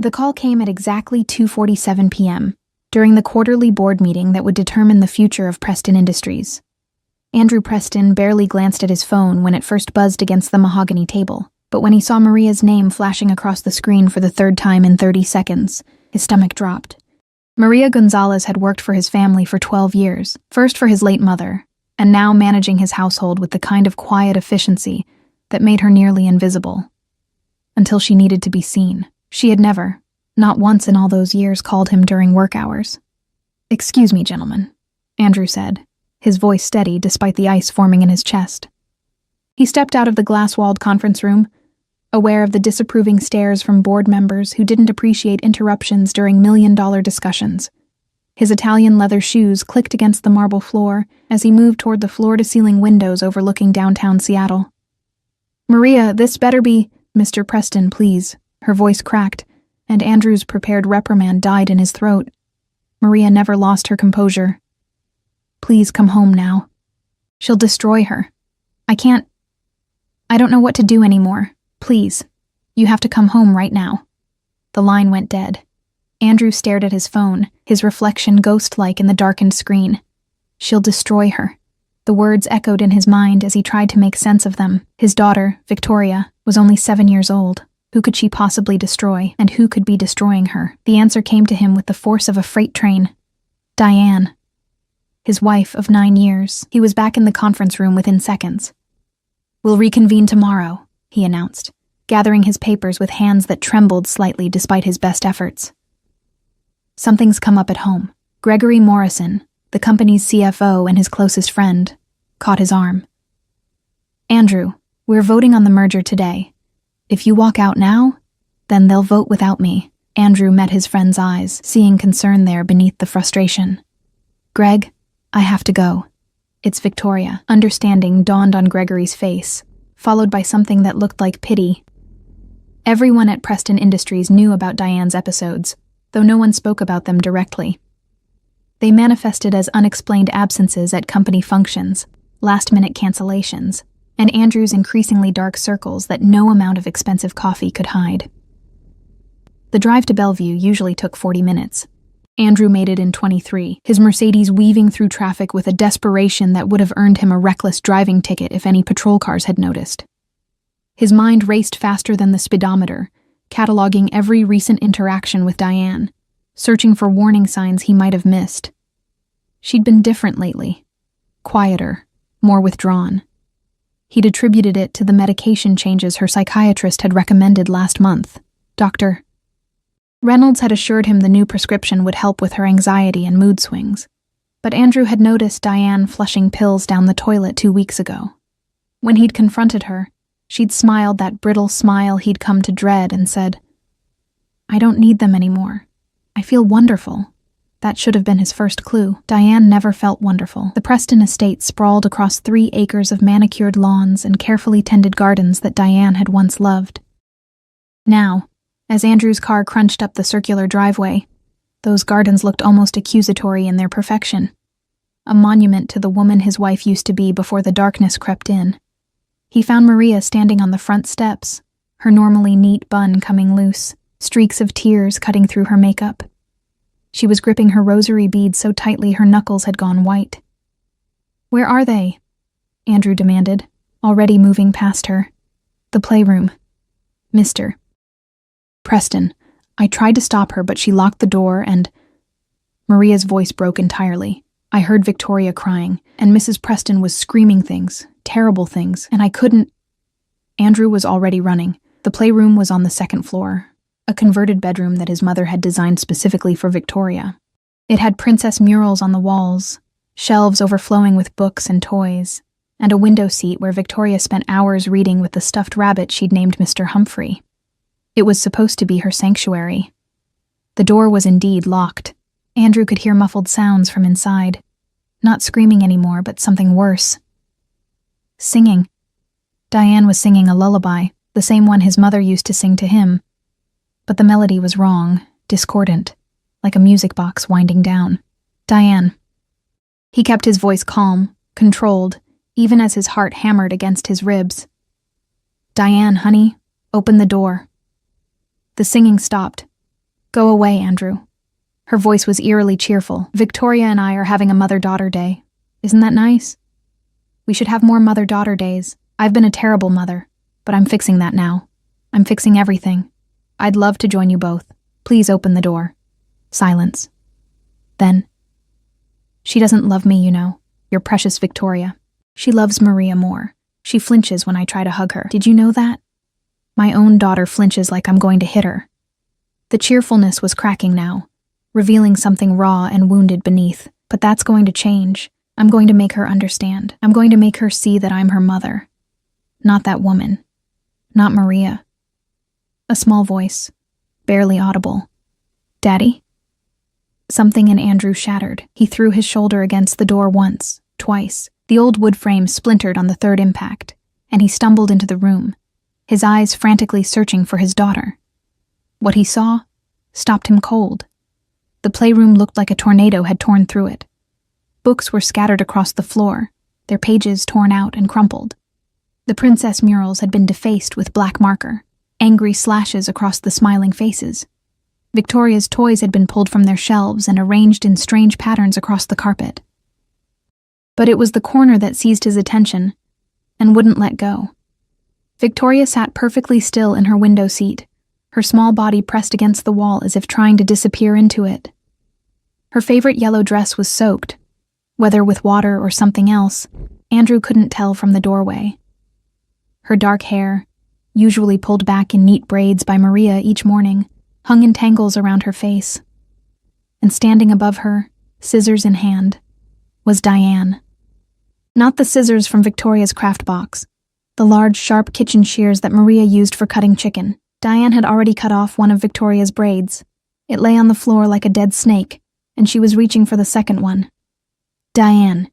The call came at exactly 2:47 p.m., during the quarterly board meeting that would determine the future of Preston Industries. Andrew Preston barely glanced at his phone when it first buzzed against the mahogany table, but when he saw Maria's name flashing across the screen for the third time in 30 seconds, his stomach dropped. Maria Gonzalez had worked for his family for 12 years, first for his late mother, and now managing his household with the kind of quiet efficiency that made her nearly invisible. Until she needed to be seen. She had never, not once in all those years, called him during work hours. "Excuse me, gentlemen," Andrew said, his voice steady despite the ice forming in his chest. He stepped out of the glass-walled conference room, aware of the disapproving stares from board members who didn't appreciate interruptions during million-dollar discussions. His Italian leather shoes clicked against the marble floor as he moved toward the floor-to-ceiling windows overlooking downtown Seattle. "Maria, this better be—" "Mr. Preston, please." Her voice cracked, and Andrew's prepared reprimand died in his throat. Maria never lost her composure. "Please come home now. She'll destroy her. I don't know what to do anymore. Please, you have to come home right now." The line went dead. Andrew stared at his phone, his reflection ghost-like in the darkened screen. "She'll destroy her." The words echoed in his mind as he tried to make sense of them. His daughter, Victoria, was only 7 years old. Who could she possibly destroy, and who could be destroying her? The answer came to him with the force of a freight train. Diane. His wife of 9 years. He was back in the conference room within seconds. "We'll reconvene tomorrow," he announced, gathering his papers with hands that trembled slightly despite his best efforts. "Something's come up at home." Gregory Morrison, the company's CFO and his closest friend, caught his arm. "Andrew, we're voting on the merger today. If you walk out now, then they'll vote without me." Andrew met his friend's eyes, seeing concern there beneath the frustration. "Greg, I have to go." "It's Victoria." Understanding dawned on Gregory's face, followed by something that looked like pity. Everyone at Preston Industries knew about Diane's episodes, though no one spoke about them directly. They manifested as unexplained absences at company functions, last-minute cancellations, and Andrew's increasingly dark circles that no amount of expensive coffee could hide. The drive to Bellevue usually took 40 minutes. Andrew made it in 23, his Mercedes weaving through traffic with a desperation that would have earned him a reckless driving ticket if any patrol cars had noticed. His mind raced faster than the speedometer, cataloging every recent interaction with Diane, searching for warning signs he might have missed. She'd been different lately, quieter, more withdrawn. He'd attributed it to the medication changes her psychiatrist had recommended last month. Dr. Reynolds had assured him the new prescription would help with her anxiety and mood swings, but Andrew had noticed Diane flushing pills down the toilet 2 weeks ago. When he'd confronted her, she'd smiled that brittle smile he'd come to dread and said, "I don't need them anymore. I feel wonderful." That should have been his first clue. Diane never felt wonderful. The Preston estate sprawled across 3 acres of manicured lawns and carefully tended gardens that Diane had once loved. Now, as Andrew's car crunched up the circular driveway, those gardens looked almost accusatory in their perfection. A monument to the woman his wife used to be before the darkness crept in. He found Maria standing on the front steps, her normally neat bun coming loose, streaks of tears cutting through her makeup. She was gripping her rosary beads so tightly her knuckles had gone white. "Where are they?" Andrew demanded, already moving past her. "The playroom." "Mr. Preston, I tried to stop her, but she locked the door and—" Maria's voice broke entirely. "I heard Victoria crying, and Mrs. Preston was screaming things, terrible things, and I couldn't—" Andrew was already running. The playroom was on the 2nd floor, a converted bedroom that his mother had designed specifically for Victoria. It had princess murals on the walls, shelves overflowing with books and toys, and a window seat where Victoria spent hours reading with the stuffed rabbit she'd named Mr. Humphrey. It was supposed to be her sanctuary. The door was indeed locked. Andrew could hear muffled sounds from inside. Not screaming anymore, but something worse. Singing. Diane was singing a lullaby, the same one his mother used to sing to him. But the melody was wrong, discordant, like a music box winding down. "Diane." He kept his voice calm, controlled, even as his heart hammered against his ribs. "Diane, honey, open the door." The singing stopped, Go away, Andrew. Her voice was eerily cheerful. Victoria and I are having a mother-daughter day. Isn't that nice? We should have more mother-daughter days. I've been a terrible mother, but I'm fixing that now. I'm fixing everything. I'd love to join you both. Please open the door. Silence. Then, she doesn't love me, you know, your precious Victoria. She loves Maria more. She flinches when I try to hug her. Did you know that? My own daughter flinches like I'm going to hit her. The cheerfulness was cracking now, revealing something raw and wounded beneath. But that's going to change. I'm going to make her understand. I'm going to make her see that I'm her mother. Not that woman. Not Maria. A small voice, barely audible. Daddy? Something in Andrew shattered. He threw his shoulder against the door once, twice. The old wood frame splintered on the third impact, and he stumbled into the room, his eyes frantically searching for his daughter. What he saw stopped him cold. The playroom looked like a tornado had torn through it. Books were scattered across the floor, their pages torn out and crumpled. The princess murals had been defaced with black marker, angry slashes across the smiling faces. Victoria's toys had been pulled from their shelves and arranged in strange patterns across the carpet. But it was the corner that seized his attention and wouldn't let go. Victoria sat perfectly still in her window seat, her small body pressed against the wall as if trying to disappear into it. Her favorite yellow dress was soaked, whether with water or something else, Andrew couldn't tell from the doorway. Her dark hair, usually pulled back in neat braids by Maria each morning, hung in tangles around her face. And standing above her, scissors in hand, was Diane. Not the scissors from Victoria's craft box, the large, sharp kitchen shears that Maria used for cutting chicken. Diane had already cut off one of Victoria's braids. It lay on the floor like a dead snake, and she was reaching for the second one. Diane.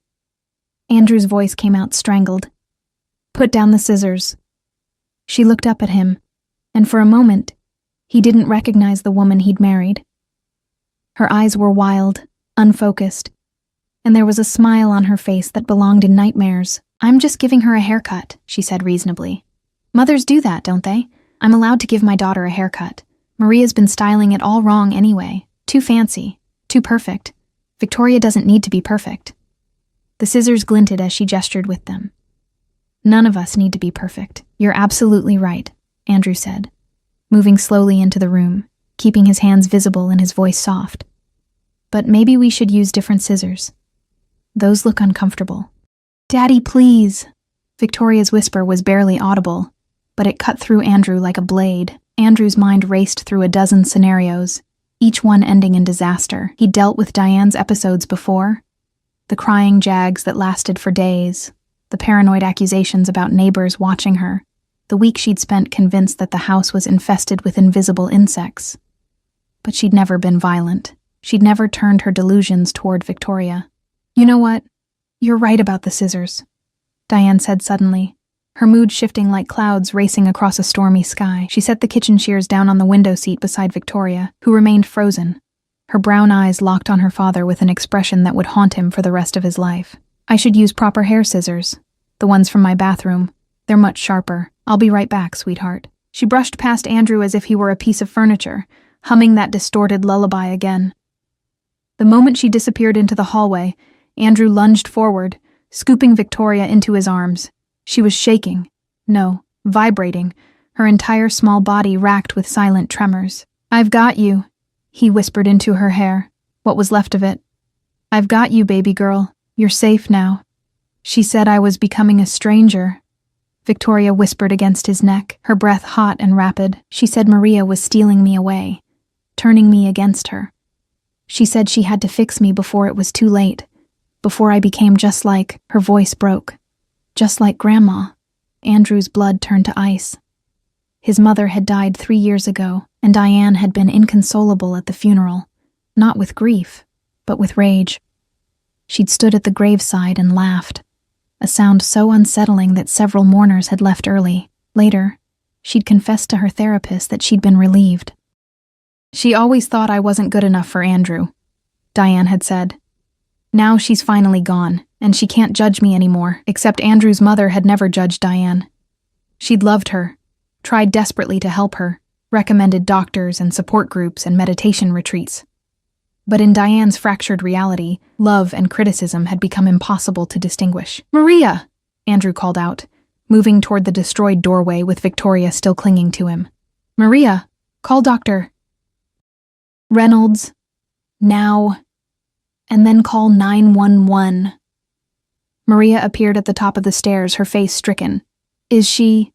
Andrew's voice came out strangled. Put down the scissors. She looked up at him, and for a moment, he didn't recognize the woman he'd married. Her eyes were wild, unfocused, and there was a smile on her face that belonged in nightmares. I'm just giving her a haircut, she said reasonably. Mothers do that, don't they? I'm allowed to give my daughter a haircut. Maria's been styling it all wrong anyway. Too fancy. Too perfect. Victoria doesn't need to be perfect. The scissors glinted as she gestured with them. None of us need to be perfect. You're absolutely right, Andrew said, moving slowly into the room, keeping his hands visible and his voice soft. But maybe we should use different scissors. Those look uncomfortable. Daddy, please. Victoria's whisper was barely audible, but it cut through Andrew like a blade. Andrew's mind raced through a dozen scenarios, each one ending in disaster. He dealt with Diane's episodes before. The crying jags that lasted for days, the paranoid accusations about neighbors watching her, the week she'd spent convinced that the house was infested with invisible insects. But she'd never been violent. She'd never turned her delusions toward Victoria. You know what? You're right about the scissors, Diane said suddenly, her mood shifting like clouds racing across a stormy sky. She set the kitchen shears down on the window seat beside Victoria, who remained frozen, her brown eyes locked on her father with an expression that would haunt him for the rest of his life. I should use proper hair scissors, the ones from my bathroom. They're much sharper. I'll be right back, sweetheart. She brushed past Andrew as if he were a piece of furniture, humming that distorted lullaby again. The moment she disappeared into the hallway, Andrew lunged forward, scooping Victoria into his arms. She was shaking. No, vibrating, her entire small body racked with silent tremors. I've got you, he whispered into her hair, what was left of it. I've got you, baby girl. You're safe now. She said I was becoming a stranger. Victoria whispered against his neck, her breath hot and rapid. She said Maria was stealing me away, turning me against her. She said she had to fix me before it was too late, before I became just like, her voice broke, just like Grandma. Andrew's blood turned to ice. His mother had died 3 years ago, and Diane had been inconsolable at the funeral, not with grief, but with rage. She'd stood at the graveside and laughed, a sound so unsettling that several mourners had left early. Later, she'd confessed to her therapist that she'd been relieved. She always thought I wasn't good enough for Andrew, Diane had said. Now she's finally gone, and she can't judge me anymore, except Andrew's mother had never judged Diane. She'd loved her, tried desperately to help her, recommended doctors and support groups and meditation retreats. But in Diane's fractured reality, love and criticism had become impossible to distinguish. "Maria!" Andrew called out, moving toward the destroyed doorway with Victoria still clinging to him. "Maria, call Dr. Reynolds. Now. And then call 911. Maria appeared at the top of the stairs, her face stricken. "Is she?"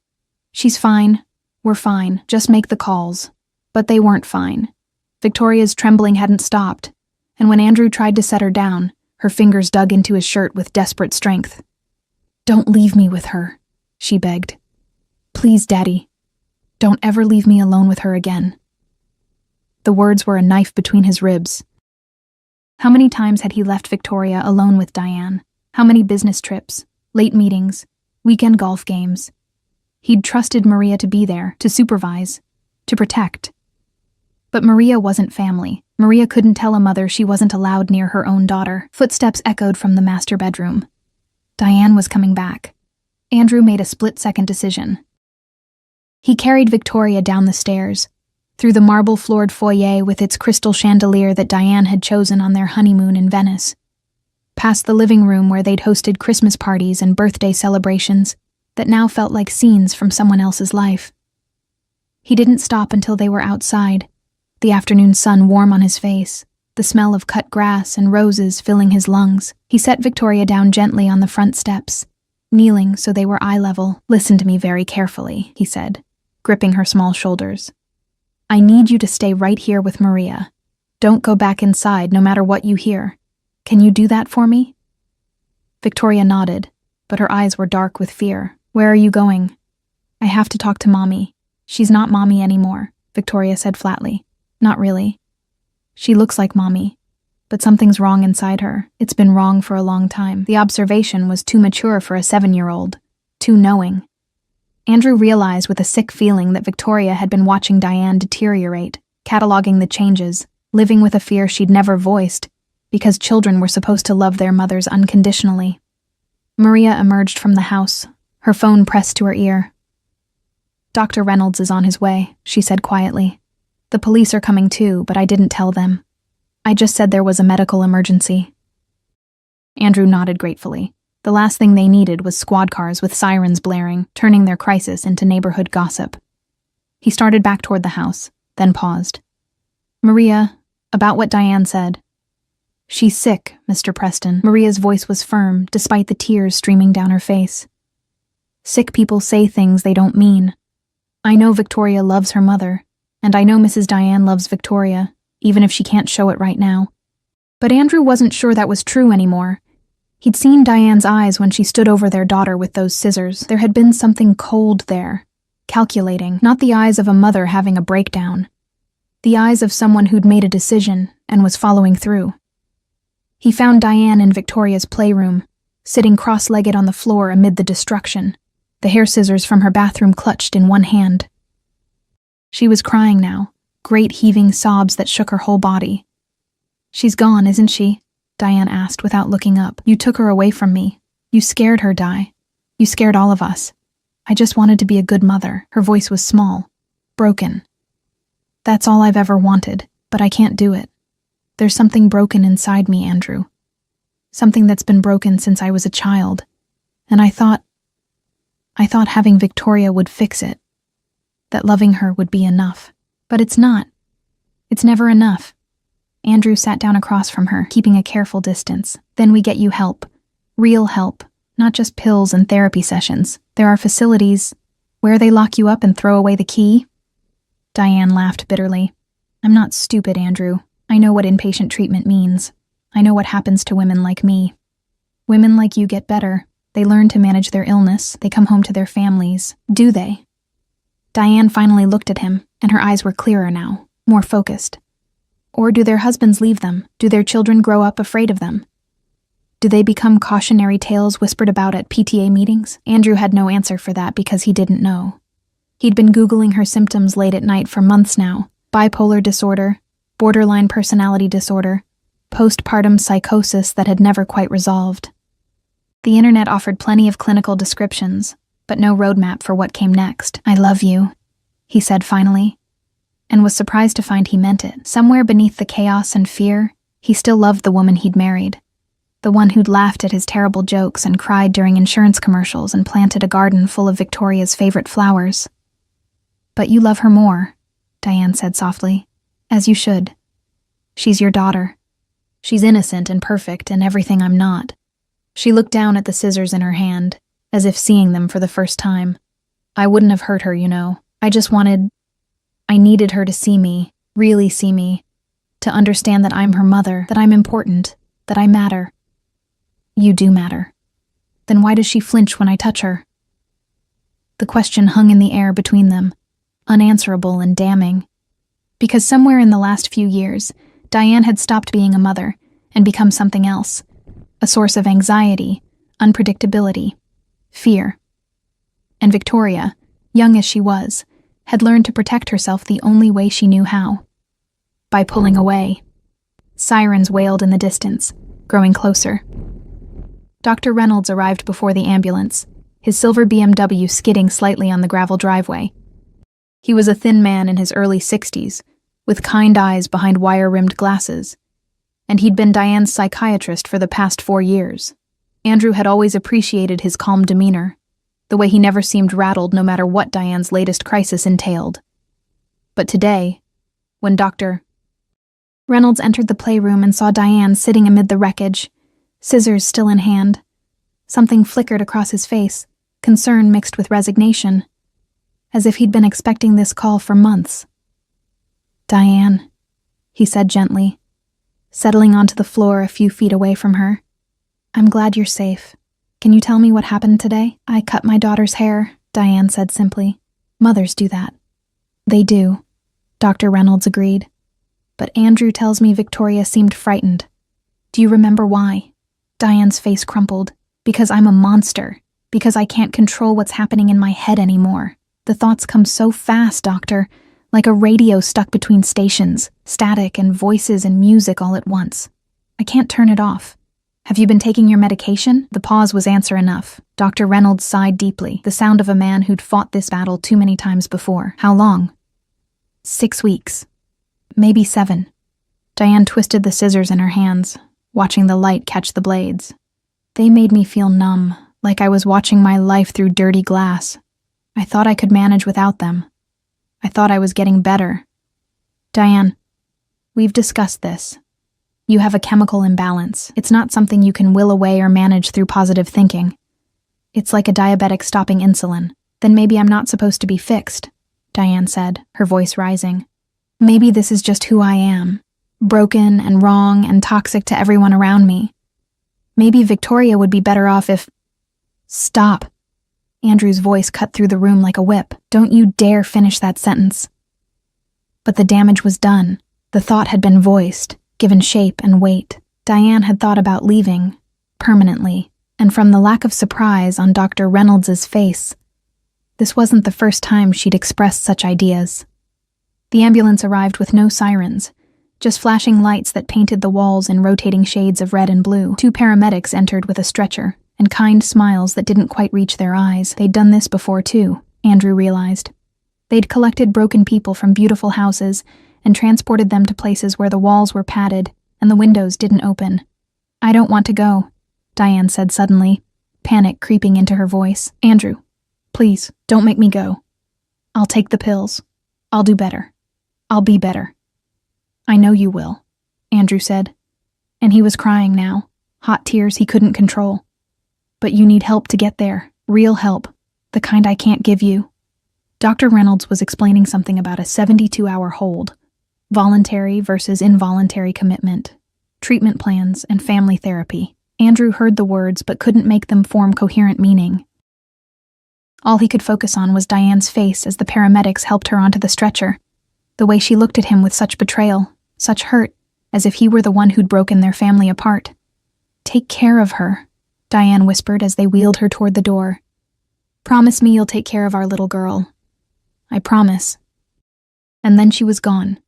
"She's fine. We're fine. Just make the calls." But they weren't fine. Victoria's trembling hadn't stopped, and when Andrew tried to set her down, her fingers dug into his shirt with desperate strength. "Don't leave me with her," she begged. "Please, Daddy. Don't ever leave me alone with her again." The words were a knife between his ribs. How many times had he left Victoria alone with Diane? How many business trips, late meetings, weekend golf games? He'd trusted Maria to be there, to supervise, to protect. But Maria wasn't family. Maria couldn't tell a mother she wasn't allowed near her own daughter. Footsteps echoed from the master bedroom. Diane was coming back. Andrew made a split-second decision. He carried Victoria down the stairs, through the marble-floored foyer with its crystal chandelier that Diane had chosen on their honeymoon in Venice, past the living room where they'd hosted Christmas parties and birthday celebrations that now felt like scenes from someone else's life. He didn't stop until they were outside, the afternoon sun warm on his face, the smell of cut grass and roses filling his lungs. He set Victoria down gently on the front steps, kneeling so they were eye level. "Listen to me very carefully," he said, gripping her small shoulders. "I need you to stay right here with Maria. Don't go back inside no matter what you hear. Can you do that for me?" Victoria nodded, but her eyes were dark with fear. "Where are you going?" "I have to talk to Mommy." "She's not Mommy anymore," Victoria said flatly. "Not really. She looks like Mommy, but something's wrong inside her. It's been wrong for a long time." The observation was too mature for a 7-year-old, too knowing. Andrew realized with a sick feeling that Victoria had been watching Diane deteriorate, cataloging the changes, living with a fear she'd never voiced, because children were supposed to love their mothers unconditionally. Maria emerged from the house, her phone pressed to her ear. "Dr. Reynolds is on his way," she said quietly. "The police are coming too, but I didn't tell them. I just said there was a medical emergency." Andrew nodded gratefully. The last thing they needed was squad cars with sirens blaring, turning their crisis into neighborhood gossip. He started back toward the house, then paused. "Maria, about what Diane said." "She's sick, Mr. Preston." Maria's voice was firm, despite the tears streaming down her face. "Sick people say things they don't mean. I know Victoria loves her mother, and I know Mrs. Diane loves Victoria, even if she can't show it right now." But Andrew wasn't sure that was true anymore. He'd seen Diane's eyes when she stood over their daughter with those scissors. There had been something cold there, calculating, not the eyes of a mother having a breakdown. The eyes of someone who'd made a decision and was following through. He found Diane in Victoria's playroom, sitting cross-legged on the floor amid the destruction, the hair scissors from her bathroom clutched in one hand. She was crying now, great heaving sobs that shook her whole body. "She's gone, isn't she?" Diane asked without looking up. "You took her away from me. You scared her, Di. You scared all of us. I just wanted to be a good mother." Her voice was small, broken. "That's all I've ever wanted, but I can't do it. There's something broken inside me, Andrew. Something that's been broken since I was a child. And I thought having Victoria would fix it. That loving her would be enough. But it's not. It's never enough." Andrew sat down across from her, keeping a careful distance. "Then we get you help. Real help. Not just pills and therapy sessions. There are facilities where they lock you up and throw away the key." Diane laughed bitterly. "I'm not stupid, Andrew. I know what inpatient treatment means. I know what happens to women like me. Women like you get better. They learn to manage their illness. They come home to their families. Do they?" Diane finally looked at him, and her eyes were clearer now, more focused. "Or do their husbands leave them? Do their children grow up afraid of them? Do they become cautionary tales whispered about at PTA meetings?" Andrew had no answer for that because he didn't know. He'd been Googling her symptoms late at night for months now. Bipolar disorder, borderline personality disorder, postpartum psychosis that had never quite resolved. The internet offered plenty of clinical descriptions, but no roadmap for what came next. "I love you," he said finally. and was surprised to find he meant it. Somewhere beneath the chaos and fear, he still loved the woman he'd married. The one who'd laughed at his terrible jokes and cried during insurance commercials and planted a garden full of Victoria's favorite flowers. "But you love her more," Diane said softly. "As you should. She's your daughter. She's innocent and perfect and everything I'm not." She looked down at the scissors in her hand, as if seeing them for the first time. "I wouldn't have hurt her, you know. I needed her to see me, really see me, to understand that I'm her mother, that I'm important, that I matter." "You do matter. Then why does she flinch when I touch her?" The question hung in the air between them, unanswerable and damning. Because somewhere in the last few years, Diane had stopped being a mother and become something else, a source of anxiety, unpredictability, fear. And Victoria, young as she was, had learned to protect herself the only way she knew how: by pulling away. Sirens wailed in the distance, growing closer. Dr. Reynolds arrived before the ambulance, his silver BMW skidding slightly on the gravel driveway. He was a thin man in his early 60s, with kind eyes behind wire-rimmed glasses, and he'd been Diane's psychiatrist for the past 4 years. Andrew had always appreciated his calm demeanor, the way he never seemed rattled no matter what Diane's latest crisis entailed. But today, when Dr. Reynolds entered the playroom and saw Diane sitting amid the wreckage, scissors still in hand, something flickered across his face, concern mixed with resignation, as if he'd been expecting this call for months. "Diane," he said gently, settling onto the floor a few feet away from her. "I'm glad you're safe. Can you tell me what happened today?" "I cut my daughter's hair," Diane said simply. "Mothers do that." "They do," Dr. Reynolds agreed. "But Andrew tells me Victoria seemed frightened. Do you remember why?" Diane's face crumpled. "Because I'm a monster. Because I can't control what's happening in my head anymore. The thoughts come so fast, doctor, like a radio stuck between stations, static and voices and music all at once. I can't turn it off. Have you been taking your medication?" The pause was answer enough. Dr. Reynolds sighed deeply, the sound of a man who'd fought this battle too many times before. "How long?" 6 weeks. Maybe 7. Diane twisted the scissors in her hands, watching the light catch the blades. "They made me feel numb, like I was watching my life through dirty glass. I thought I could manage without them. I thought I was getting better. Diane, we've discussed this. You have a chemical imbalance. It's not something you can will away or manage through positive thinking. It's like a diabetic stopping insulin. Then maybe I'm not supposed to be fixed," Diane said, her voice rising. "Maybe this is just who I am, broken and wrong and toxic to everyone around me. Maybe Victoria would be better off if—" "Stop." Andrew's voice cut through the room like a whip. "Don't you dare finish that sentence." But the damage was done. The thought had been voiced, given shape and weight. Diane had thought about leaving, permanently, and from the lack of surprise on Dr. Reynolds's face, this wasn't the first time she'd expressed such ideas. The ambulance arrived with no sirens, just flashing lights that painted the walls in rotating shades of red and blue. 2 paramedics entered with a stretcher, and kind smiles that didn't quite reach their eyes. They'd done this before too, Andrew realized. They'd collected broken people from beautiful houses and transported them to places where the walls were padded and the windows didn't open. "I don't want to go," Diane said suddenly, panic creeping into her voice. "Andrew, please, don't make me go. I'll take the pills. I'll do better. I'll be better." "I know you will," Andrew said. And he was crying now, hot tears he couldn't control. "But you need help to get there, real help, the kind I can't give you." Dr. Reynolds was explaining something about a 72-hour hold, voluntary versus involuntary commitment, treatment plans, and family therapy. Andrew heard the words but couldn't make them form coherent meaning. All he could focus on was Diane's face as the paramedics helped her onto the stretcher, the way she looked at him with such betrayal, such hurt, as if he were the one who'd broken their family apart. "Take care of her," Diane whispered as they wheeled her toward the door. "Promise me you'll take care of our little girl. I promise." And then she was gone,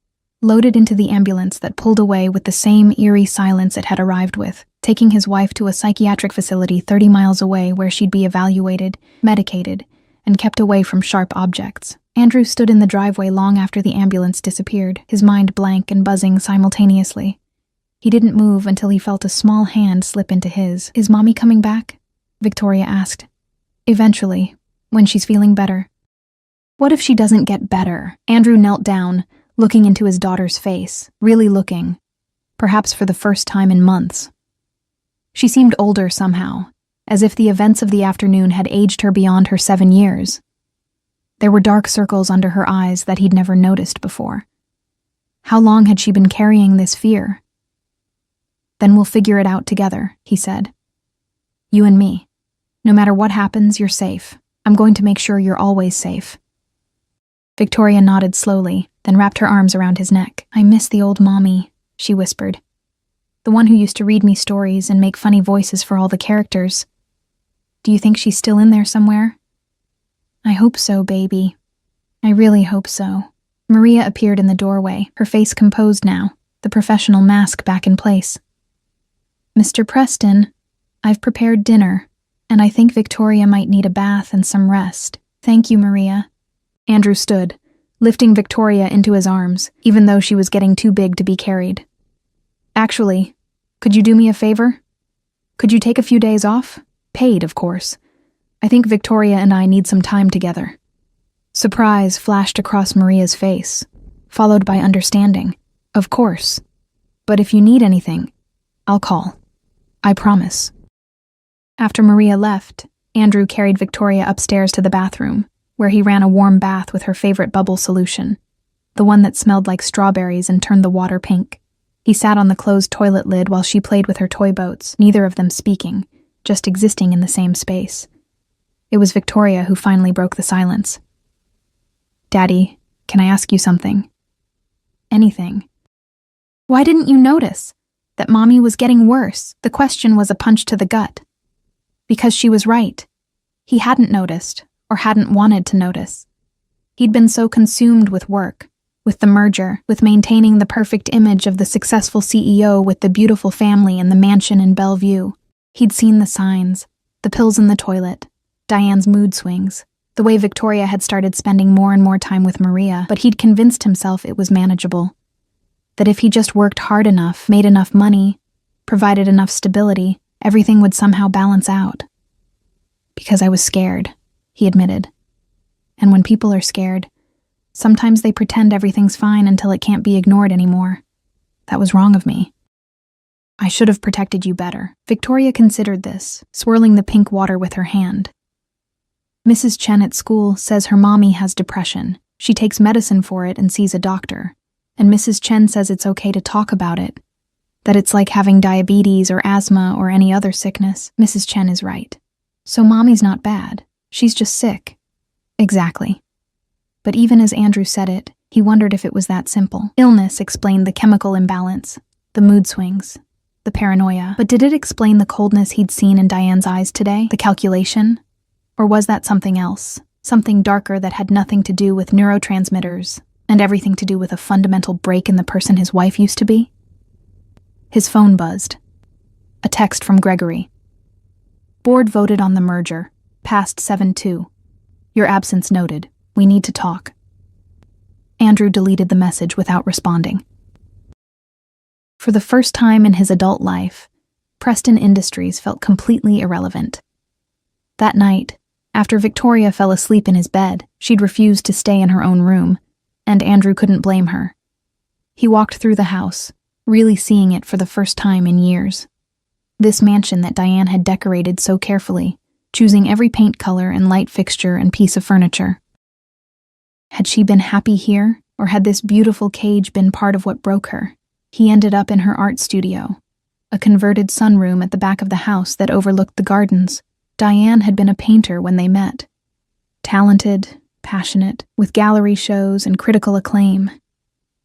loaded into the ambulance that pulled away with the same eerie silence it had arrived with, taking his wife to a psychiatric facility 30 miles away where she'd be evaluated, medicated, and kept away from sharp objects. Andrew stood in the driveway long after the ambulance disappeared, his mind blank and buzzing simultaneously. He didn't move until he felt a small hand slip into his. "Is Mommy coming back?" Victoria asked. "Eventually, when she's feeling better." "What if she doesn't get better?" Andrew knelt down, looking into his daughter's face, really looking, perhaps for the first time in months. She seemed older somehow, as if the events of the afternoon had aged her beyond her 7 years. There were dark circles under her eyes that he'd never noticed before. How long had she been carrying this fear? "Then we'll figure it out together," he said. "You and me. No matter what happens, you're safe. I'm going to make sure you're always safe." Victoria nodded slowly, then wrapped her arms around his neck. "I miss the old mommy," she whispered. "The one who used to read me stories and make funny voices for all the characters. Do you think she's still in there somewhere?" "I hope so, baby. I really hope so." Maria appeared in the doorway, her face composed now, the professional mask back in place. "Mr. Preston, I've prepared dinner, and I think Victoria might need a bath and some rest." "Thank you, Maria." Andrew stood, lifting Victoria into his arms, even though she was getting too big to be carried. "Actually, could you do me a favor? Could you take a few days off? Paid, of course. I think Victoria and I need some time together." Surprise flashed across Maria's face, followed by understanding. "Of course. But if you need anything, I'll call. I promise." After Maria left, Andrew carried Victoria upstairs to the bathroom, where he ran a warm bath with her favorite bubble solution, the one that smelled like strawberries and turned the water pink. He sat on the closed toilet lid while she played with her toy boats, neither of them speaking, just existing in the same space. It was Victoria who finally broke the silence. "Daddy, can I ask you something?" "Anything." "Why didn't you notice that Mommy was getting worse?" The question was a punch to the gut. Because she was right. He hadn't noticed, or hadn't wanted to notice. He'd been so consumed with work, with the merger, with maintaining the perfect image of the successful CEO with the beautiful family and the mansion in Bellevue. He'd seen the signs, the pills in the toilet, Diane's mood swings, the way Victoria had started spending more and more time with Maria, but he'd convinced himself it was manageable. That if he just worked hard enough, made enough money, provided enough stability, everything would somehow balance out. "Because I was scared," he admitted. "And when people are scared, sometimes they pretend everything's fine until it can't be ignored anymore. That was wrong of me. I should have protected you better." Victoria considered this, swirling the pink water with her hand. "Mrs. Chen at school says her mommy has depression. She takes medicine for it and sees a doctor. And Mrs. Chen says it's okay to talk about it, that it's like having diabetes or asthma or any other sickness." Mrs. Chen is right. "So Mommy's not bad. She's just sick." "Exactly." But even as Andrew said it, he wondered if it was that simple. Illness explained the chemical imbalance, the mood swings, the paranoia. But did it explain the coldness he'd seen in Diane's eyes today? The calculation? Or was that something else? Something darker that had nothing to do with neurotransmitters and everything to do with a fundamental break in the person his wife used to be? His phone buzzed. A text from Gregory. "Board voted on the merger. Passed 7-2. Your absence noted. We need to talk." Andrew deleted the message without responding. For the first time in his adult life, Preston Industries felt completely irrelevant. That night, after Victoria fell asleep in his bed, she'd refused to stay in her own room, and Andrew couldn't blame her. He walked through the house, really seeing it for the first time in years. This mansion that Diane had decorated so carefully, choosing every paint color and light fixture and piece of furniture. Had she been happy here, or had this beautiful cage been part of what broke her? He ended up in her art studio, a converted sunroom at the back of the house that overlooked the gardens. Diane had been a painter when they met. Talented, passionate, with gallery shows and critical acclaim.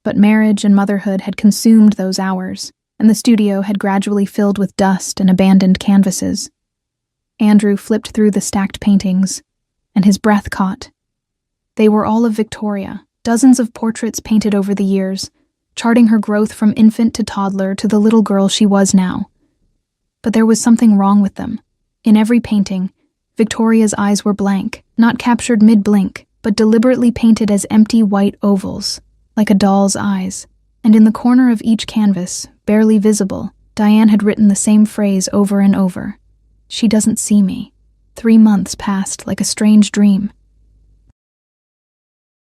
But marriage and motherhood had consumed those hours, and the studio had gradually filled with dust and abandoned canvases. Andrew flipped through the stacked paintings, and his breath caught. They were all of Victoria, dozens of portraits painted over the years, charting her growth from infant to toddler to the little girl she was now. But there was something wrong with them. In every painting, Victoria's eyes were blank, not captured mid-blink, but deliberately painted as empty white ovals, like a doll's eyes. And in the corner of each canvas, barely visible, Diane had written the same phrase over and over. "She doesn't see me." 3 months passed like a strange dream.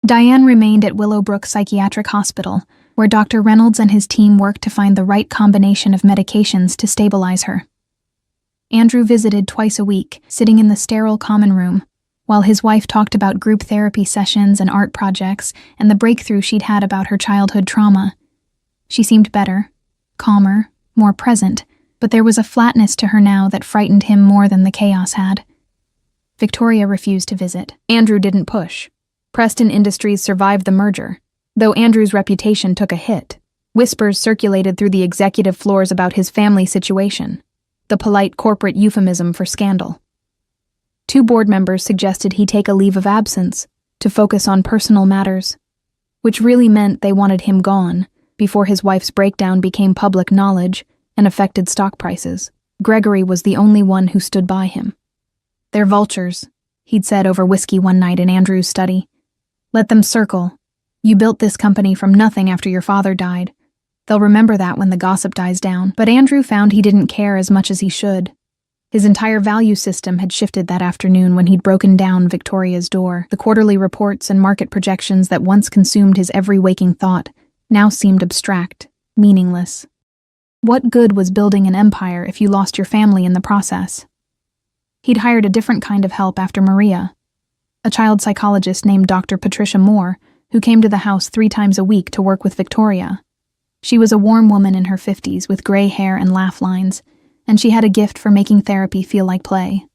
Diane remained at Willowbrook Psychiatric Hospital, where Dr. Reynolds and his team worked to find the right combination of medications to stabilize her. Andrew visited twice a week, sitting in the sterile common room, while his wife talked about group therapy sessions and art projects and the breakthrough she'd had about her childhood trauma. She seemed better, calmer, more present, but there was a flatness to her now that frightened him more than the chaos had. Victoria refused to visit. Andrew didn't push. Preston Industries survived the merger, though Andrew's reputation took a hit. Whispers circulated through the executive floors about his family situation, the polite corporate euphemism for scandal. 2 board members suggested he take a leave of absence to focus on personal matters, which really meant they wanted him gone before his wife's breakdown became public knowledge and affected stock prices. Gregory was the only one who stood by him. "They're vultures," he'd said over whiskey one night in Andrew's study. "Let them circle. You built this company from nothing after your father died. They'll remember that when the gossip dies down." But Andrew found he didn't care as much as he should. His entire value system had shifted that afternoon when he'd broken down Victoria's door. The quarterly reports and market projections that once consumed his every waking thought now seemed abstract, meaningless. What good was building an empire if you lost your family in the process? He'd hired a different kind of help after Maria, a child psychologist named Dr. Patricia Moore, who came to the house 3 times a week to work with Victoria. She was a warm woman in her 50s with gray hair and laugh lines, and she had a gift for making therapy feel like play.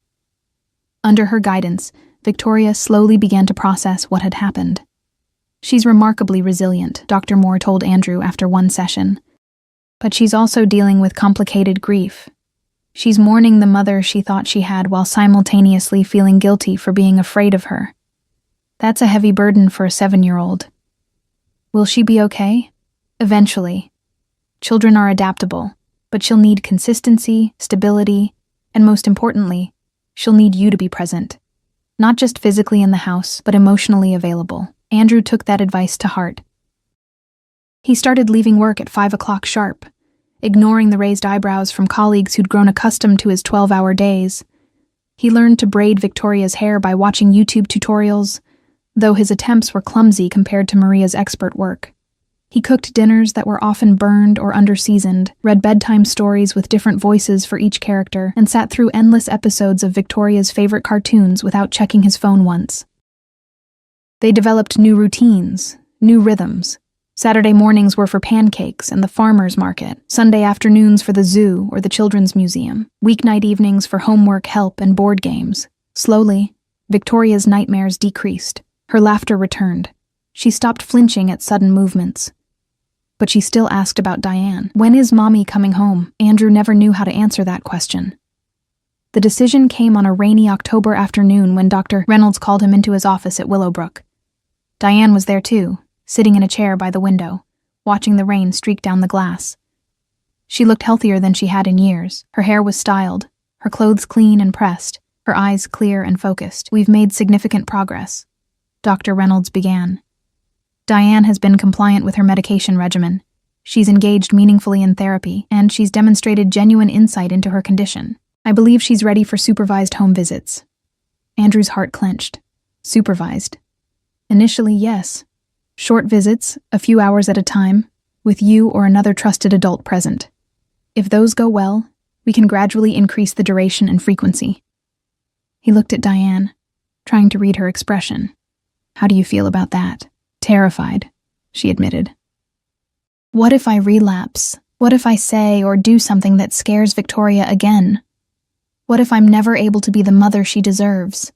Under her guidance, Victoria slowly began to process what had happened. "She's remarkably resilient," Dr. Moore told Andrew after one session. "But she's also dealing with complicated grief. She's mourning the mother she thought she had while simultaneously feeling guilty for being afraid of her. That's a heavy burden for a 7-year-old. Will she be okay? Eventually. Children are adaptable, but she'll need consistency, stability, and most importantly, she'll need you to be present. Not just physically in the house, but emotionally available." Andrew took that advice to heart. He started leaving work at 5 o'clock sharp, ignoring the raised eyebrows from colleagues who'd grown accustomed to his 12-hour days. He learned to braid Victoria's hair by watching YouTube tutorials, though his attempts were clumsy compared to Maria's expert work. He cooked dinners that were often burned or under-seasoned, read bedtime stories with different voices for each character, and sat through endless episodes of Victoria's favorite cartoons without checking his phone once. They developed new routines, new rhythms. Saturday mornings were for pancakes and the farmer's market, Sunday afternoons for the zoo or the children's museum, weeknight evenings for homework help and board games. Slowly, Victoria's nightmares decreased. Her laughter returned. She stopped flinching at sudden movements. But she still asked about Diane. "When is Mommy coming home?" Andrew never knew how to answer that question. The decision came on a rainy October afternoon when Dr. Reynolds called him into his office at Willowbrook. Diane was there too, sitting in a chair by the window, watching the rain streak down the glass. She looked healthier than she had in years. Her hair was styled, her clothes clean and pressed, her eyes clear and focused. "We've made significant progress," Dr. Reynolds began. "Diane has been compliant with her medication regimen. She's engaged meaningfully in therapy, and she's demonstrated genuine insight into her condition. I believe she's ready for supervised home visits." Andrew's heart clenched. Supervised. Initially, yes. Short visits, a few hours at a time, with you or another trusted adult present. If those go well, we can gradually increase the duration and frequency. He looked at Diane, trying to read her expression. "How do you feel about that?" "Terrified," she admitted. "What if I relapse? What if I say or do something that scares Victoria again? What if I'm never able to be the mother she deserves?"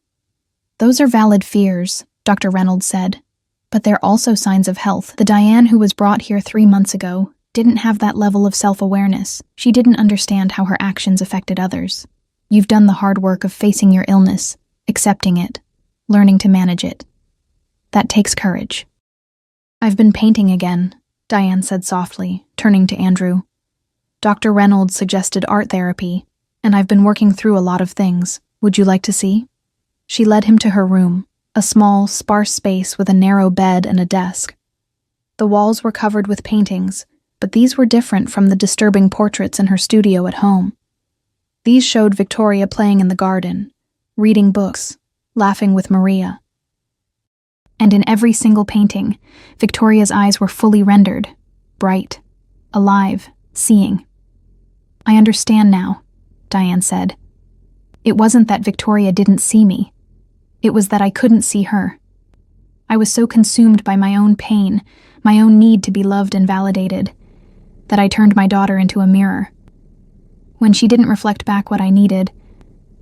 "Those are valid fears," Dr. Reynolds said. "But they're also signs of health. The Diane who was brought here 3 months ago didn't have that level of self-awareness. She didn't understand how her actions affected others. You've done the hard work of facing your illness, accepting it, learning to manage it. That takes courage." "I've been painting again," Diane said softly, turning to Andrew. "Dr. Reynolds suggested art therapy, and I've been working through a lot of things. Would you like to see?" She led him to her room, a small, sparse space with a narrow bed and a desk. The walls were covered with paintings, but these were different from the disturbing portraits in her studio at home. These showed Victoria playing in the garden, reading books, laughing with Maria. And in every single painting, Victoria's eyes were fully rendered, bright, alive, seeing. "I understand now," Diane said. "It wasn't that Victoria didn't see me. It was that I couldn't see her. I was so consumed by my own pain, my own need to be loved and validated, that I turned my daughter into a mirror. When she didn't reflect back what I needed,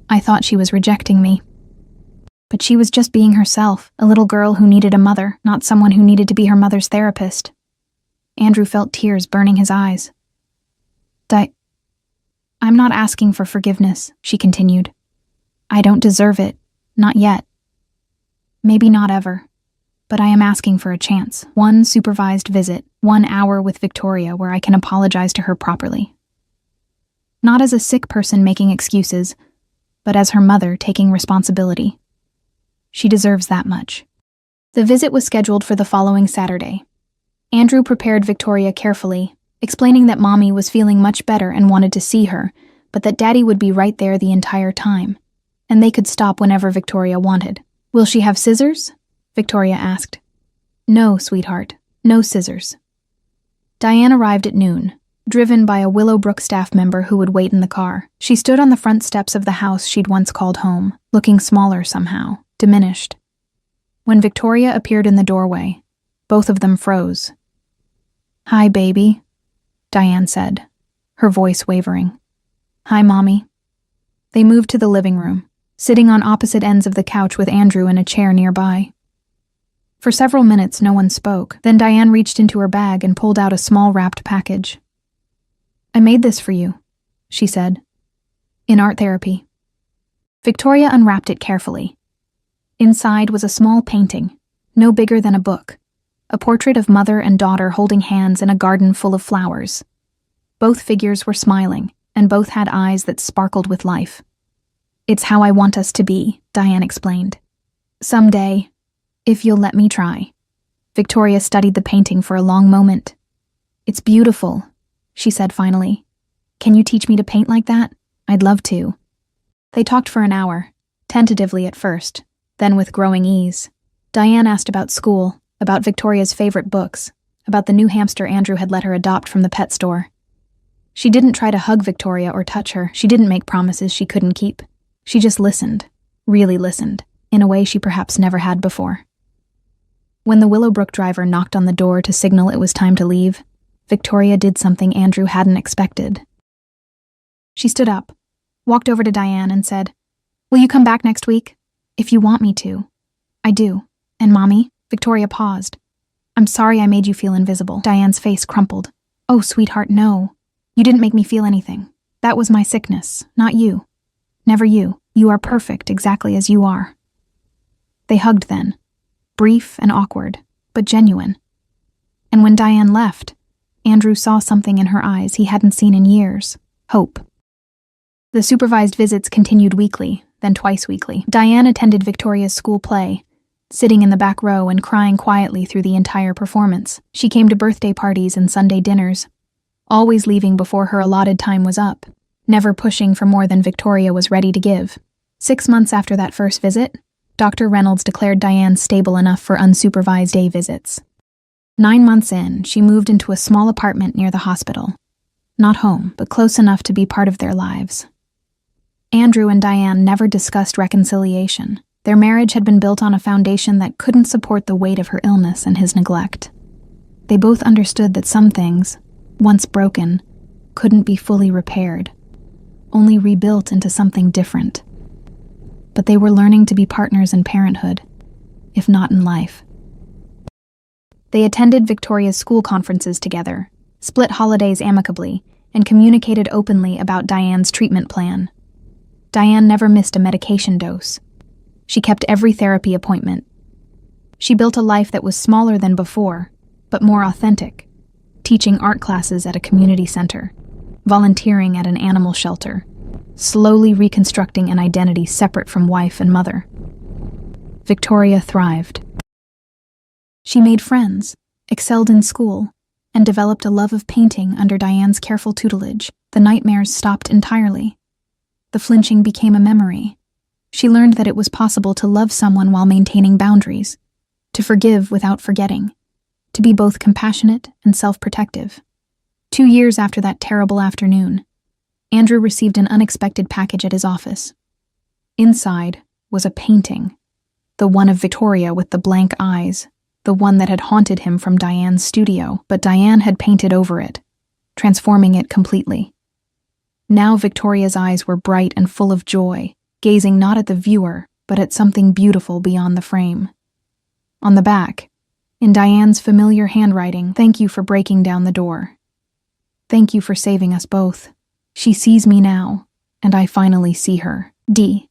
I thought she was rejecting me. But she was just being herself, a little girl who needed a mother, not someone who needed to be her mother's therapist." Andrew felt tears burning his eyes. "I'm not asking for forgiveness," she continued. "I don't deserve it, not yet. Maybe not ever. But I am asking for a chance, one supervised visit, 1 hour with Victoria where I can apologize to her properly. Not as a sick person making excuses, but as her mother taking responsibility. She deserves that much." The visit was scheduled for the following Saturday. Andrew prepared Victoria carefully, explaining that Mommy was feeling much better and wanted to see her, but that Daddy would be right there the entire time, and they could stop whenever Victoria wanted. "Will she have scissors?" Victoria asked. "No, sweetheart, no scissors." Diane arrived at noon, driven by a Willowbrook staff member who would wait in the car. She stood on the front steps of the house she'd once called home, looking smaller somehow, diminished. When Victoria appeared in the doorway, both of them froze. "Hi, baby," Diane said, her voice wavering. "Hi, Mommy." They moved to the living room, sitting on opposite ends of the couch with Andrew in a chair nearby. For several minutes, no one spoke. Then Diane reached into her bag and pulled out a small wrapped package. "I made this for you," she said. "In art therapy." Victoria unwrapped it carefully. Inside was a small painting, no bigger than a book, a portrait of mother and daughter holding hands in a garden full of flowers. Both figures were smiling, and both had eyes that sparkled with life. "It's how I want us to be," Diane explained. "Someday, if you'll let me try." Victoria studied the painting for a long moment. "It's beautiful," she said finally. "Can you teach me to paint like that? I'd love to." They talked for an hour, tentatively at first, then with growing ease. Diane asked about school, about Victoria's favorite books, about the new hamster Andrew had let her adopt from the pet store. She didn't try to hug Victoria or touch her. She didn't make promises she couldn't keep. She just listened, really listened, in a way she perhaps never had before. When the Willowbrook driver knocked on the door to signal it was time to leave, Victoria did something Andrew hadn't expected. She stood up, walked over to Diane and said, "Will you come back next week?" "If you want me to." "I do. And Mommy?" Victoria paused. "I'm sorry I made you feel invisible." Diane's face crumpled. "Oh, sweetheart, no. You didn't make me feel anything. That was my sickness, not you. Never you. You are perfect exactly as you are." They hugged then, brief and awkward, but genuine. And when Diane left, Andrew saw something in her eyes he hadn't seen in years: hope. The supervised visits continued weekly, then twice weekly. Diane attended Victoria's school play, sitting in the back row and crying quietly through the entire performance. She came to birthday parties and Sunday dinners, always leaving before her allotted time was up, never pushing for more than Victoria was ready to give. 6 months after that first visit, Dr. Reynolds declared Diane stable enough for unsupervised day visits. 9 months in, she moved into a small apartment near the hospital. Not home, but close enough to be part of their lives. Andrew and Diane never discussed reconciliation. Their marriage had been built on a foundation that couldn't support the weight of her illness and his neglect. They both understood that some things, once broken, couldn't be fully repaired, only rebuilt into something different. But they were learning to be partners in parenthood, if not in life. They attended Victoria's school conferences together, split holidays amicably, and communicated openly about Diane's treatment plan. Diane never missed a medication dose. She kept every therapy appointment. She built a life that was smaller than before, but more authentic, teaching art classes at a community center, volunteering at an animal shelter, slowly reconstructing an identity separate from wife and mother. Victoria thrived. She made friends, excelled in school, and developed a love of painting under Diane's careful tutelage. The nightmares stopped entirely. The flinching became a memory. She learned that it was possible to love someone while maintaining boundaries, to forgive without forgetting, to be both compassionate and self-protective. 2 years after that terrible afternoon, Andrew received an unexpected package at his office. Inside was a painting, the one of Victoria with the blank eyes, the one that had haunted him from Diane's studio, but Diane had painted over it, transforming it completely. Now Victoria's eyes were bright and full of joy, gazing not at the viewer, but at something beautiful beyond the frame. On the back, in Diane's familiar handwriting, "Thank you for breaking down the door. Thank you for saving us both. She sees me now, and I finally see her. D."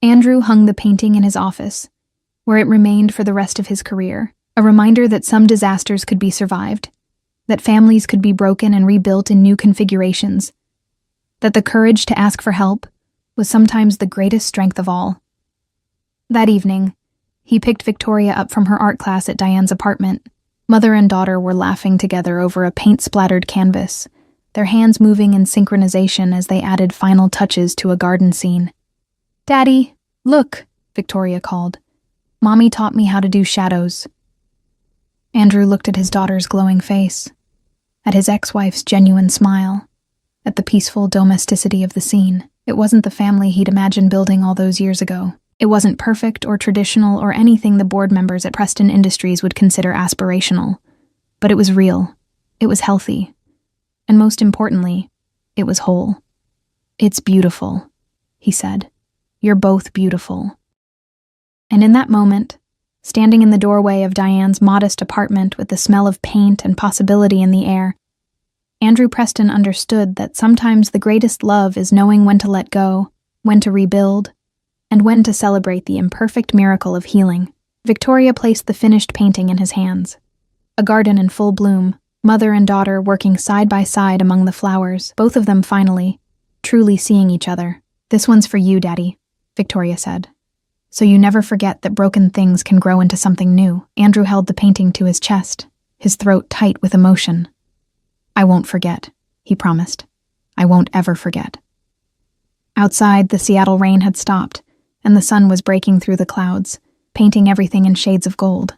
Andrew hung the painting in his office, where it remained for the rest of his career, a reminder that some disasters could be survived, that families could be broken and rebuilt in new configurations, that the courage to ask for help was sometimes the greatest strength of all. That evening, he picked Victoria up from her art class at Diane's apartment. Mother and daughter were laughing together over a paint-splattered canvas, their hands moving in synchronization as they added final touches to a garden scene. "Daddy, look," Victoria called. "Mommy taught me how to do shadows." Andrew looked at his daughter's glowing face, at his ex-wife's genuine smile, at the peaceful domesticity of the scene. It wasn't the family he'd imagined building all those years ago. It wasn't perfect or traditional or anything the board members at Preston Industries would consider aspirational. But it was real. It was healthy. And most importantly, it was whole. "It's beautiful," he said. "You're both beautiful." And in that moment, standing in the doorway of Diane's modest apartment with the smell of paint and possibility in the air, Andrew Preston understood that sometimes the greatest love is knowing when to let go, when to rebuild, and when to celebrate the imperfect miracle of healing. Victoria placed the finished painting in his hands. A garden in full bloom, mother and daughter working side by side among the flowers, both of them finally, truly seeing each other. "This one's for you, Daddy," Victoria said. "So you never forget that broken things can grow into something new." Andrew held the painting to his chest, his throat tight with emotion. "I won't forget," he promised. "I won't ever forget." Outside, the Seattle rain had stopped, and the sun was breaking through the clouds, painting everything in shades of gold.